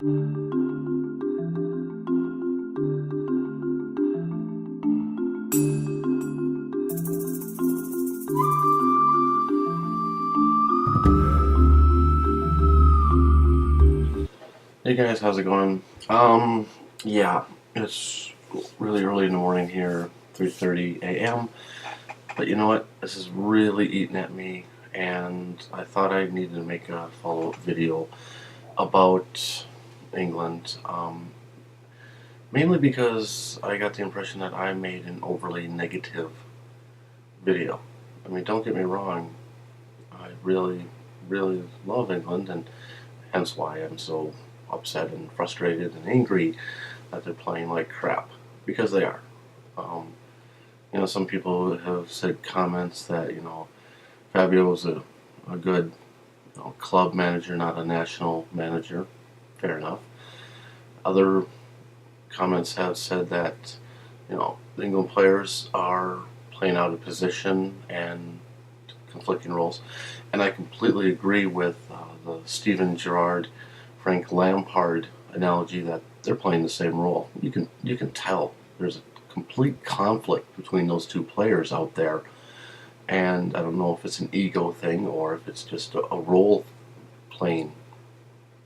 Hey guys, how's it going? Yeah, it's really early in the morning here, 3:30 a.m. But you know what? This is really eating at me, and I thought I needed to make a follow-up video about England. Mainly because I got the impression that I made an overly negative video. I mean, don't get me wrong, I really, really love England, and hence why I'm so upset and frustrated and angry that they're playing like crap, because they are. Um, some people have said comments that Fabio was a good club manager, not a national manager. Fair enough. Other comments have said that the England players are playing out of position and conflicting roles, and I completely agree with the Steven Gerrard, Frank Lampard analogy that they're playing the same role. You can tell there's a complete conflict between those two players out there, and I don't know if it's an ego thing or if it's just a role playing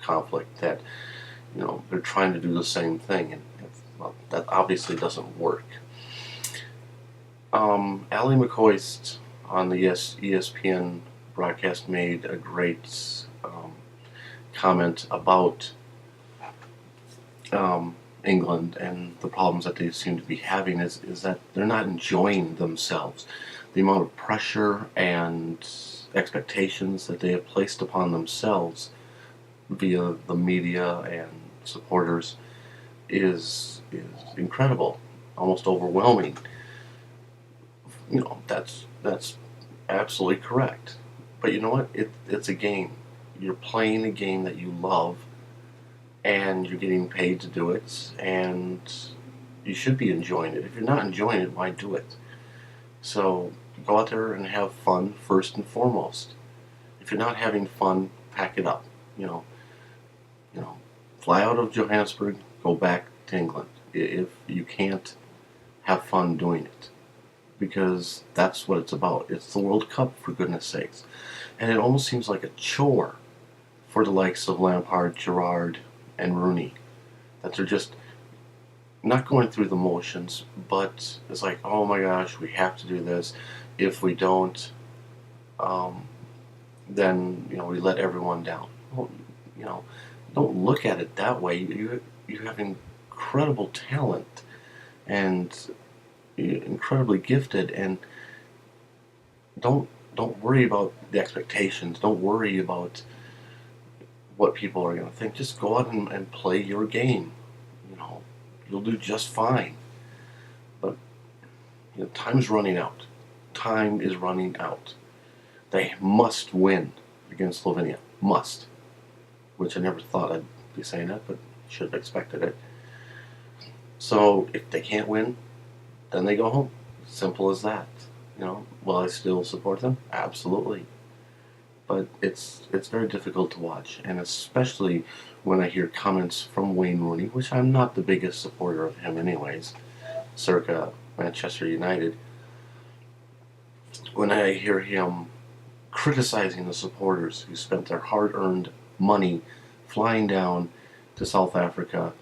conflict that they're trying to do the same thing, and well, that obviously doesn't work. Ali McCoist on the ESPN broadcast made a great comment about England and the problems that they seem to be having is that they're not enjoying themselves. The amount of pressure and expectations that they have placed upon themselves via the media and supporters is incredible, almost overwhelming. That's absolutely correct. But you know what? It's a game. You're playing a game that you love, and you're getting paid to do it, and you should be enjoying it. If you're not enjoying it, why do it? So go out there and have fun first and foremost. If you're not having fun, pack it up. You know, fly out of Johannesburg, go back to England. If you can't have fun doing it, because that's what it's about. It's the World Cup, for goodness sakes. And it almost seems like a chore for the likes of Lampard, Gerrard, and Rooney, that they're just not going through the motions, but it's like, oh my gosh, we have to do this. If we don't, um, then we let everyone down. Well, you know, don't look at it that way. You have incredible talent and you're incredibly gifted, and don't worry about the expectations. Don't worry about what people are going to think. Just go out and play your game. You'll do just fine. But time's running out. Time is running out. They must win against Slovenia. Must. Which I never thought I'd be saying that, but should have expected it. So if they can't win, then they go home. Simple as that. Will I still support them? Absolutely. But it's very difficult to watch, and especially when I hear comments from Wayne Rooney, which I'm not the biggest supporter of him anyways, circa Manchester United. When I hear him criticizing the supporters who spent their hard-earned money flying down to South Africa,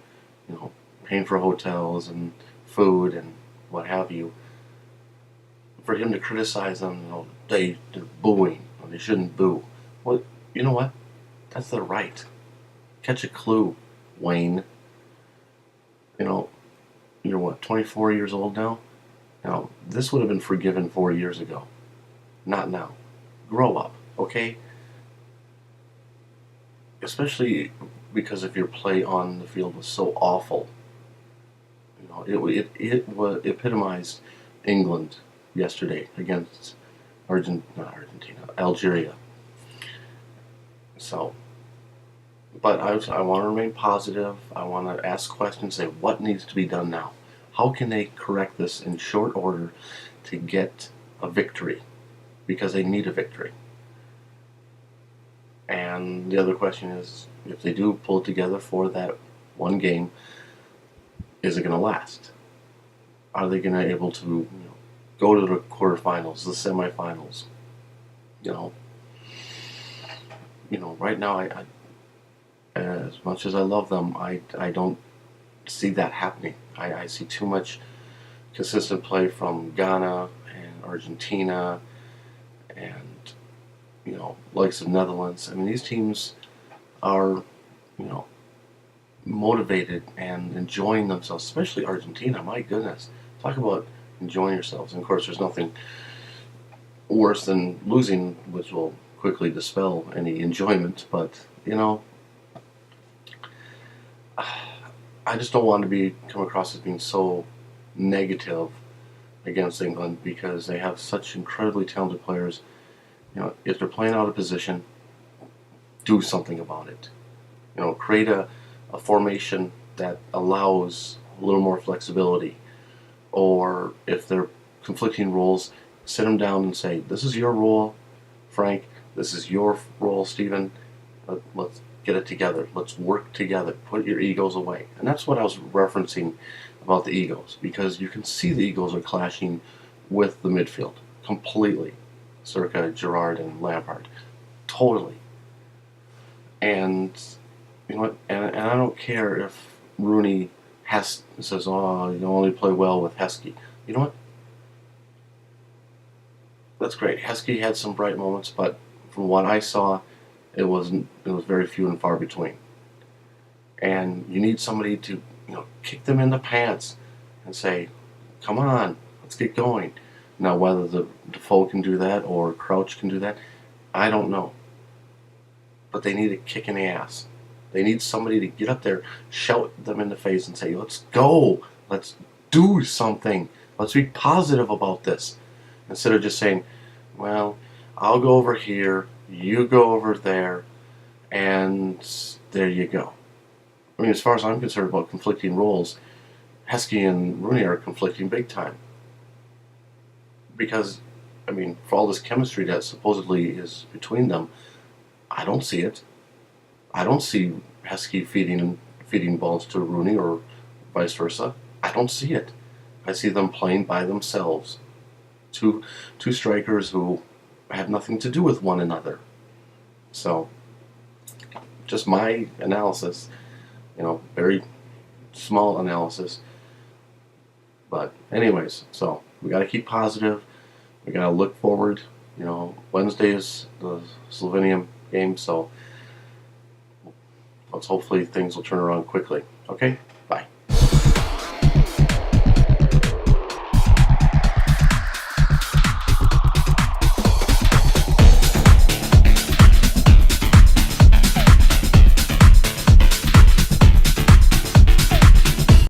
paying for hotels and food and what have you, for him to criticize them, they're booing, or they shouldn't boo. Well, you know what? That's their right. Catch a clue, Wayne. You're what, 24 years old now? Now, this would have been forgiven 4 years ago. Not now. Grow up, okay? Especially because if your play on the field was so awful. It was epitomized England yesterday against not Argentina, Algeria. So, but I want to remain positive. I want to ask questions, say what needs to be done now. How can they correct this in short order to get a victory? Because they need a victory. And the other question is, if they do pull it together for that one game, is it going to last? Are they going to be able to go to the quarterfinals, the semifinals? Right now, as much as I love them, I don't see that happening. I see too much consistent play from Ghana and Argentina and likes of Netherlands. I mean, these teams are motivated and enjoying themselves, especially Argentina. My goodness, talk about enjoying yourselves. And of course, there's nothing worse than losing, which will quickly dispel any enjoyment. But I just don't want to come across as being so negative against England because they have such incredibly talented players. If they're playing out of position, do something about it. Create a formation that allows a little more flexibility. Or if they're conflicting roles, sit them down and say, this is your role, Frank. This is your role, Stephen. Let's get it together. Let's work together. Put your egos away. And that's what I was referencing about the egos, because you can see the egos are clashing with the midfield completely. Circa Gerrard and Lampard. Totally. And you know what? And I don't care if Rooney says, "Oh, you only play well with Heskey." You know what? That's great. Heskey had some bright moments, but from what I saw, it was very few and far between. And you need somebody to kick them in the pants and say, "Come on, let's get going." Now, whether the Defoe can do that or Crouch can do that, I don't know. But they need a kick in the ass. They need somebody to get up there, shout them in the face, and say, "Let's go. Let's do something. Let's be positive about this." Instead of just saying, "Well, I'll go over here, you go over there, and there you go." I mean, as far as I'm concerned about conflicting roles, Heskey and Rooney are conflicting big time. Because, I mean, for all this chemistry that supposedly is between them, I don't see it. I don't see Heskey feeding balls to Rooney or vice versa. I don't see it. I see them playing by themselves. Two strikers who have nothing to do with one another. So, just my analysis, very small analysis. But anyways, so we got to keep positive. We got to look forward. Wednesday is the Slovenian game, so hopefully things will turn around quickly. Okay?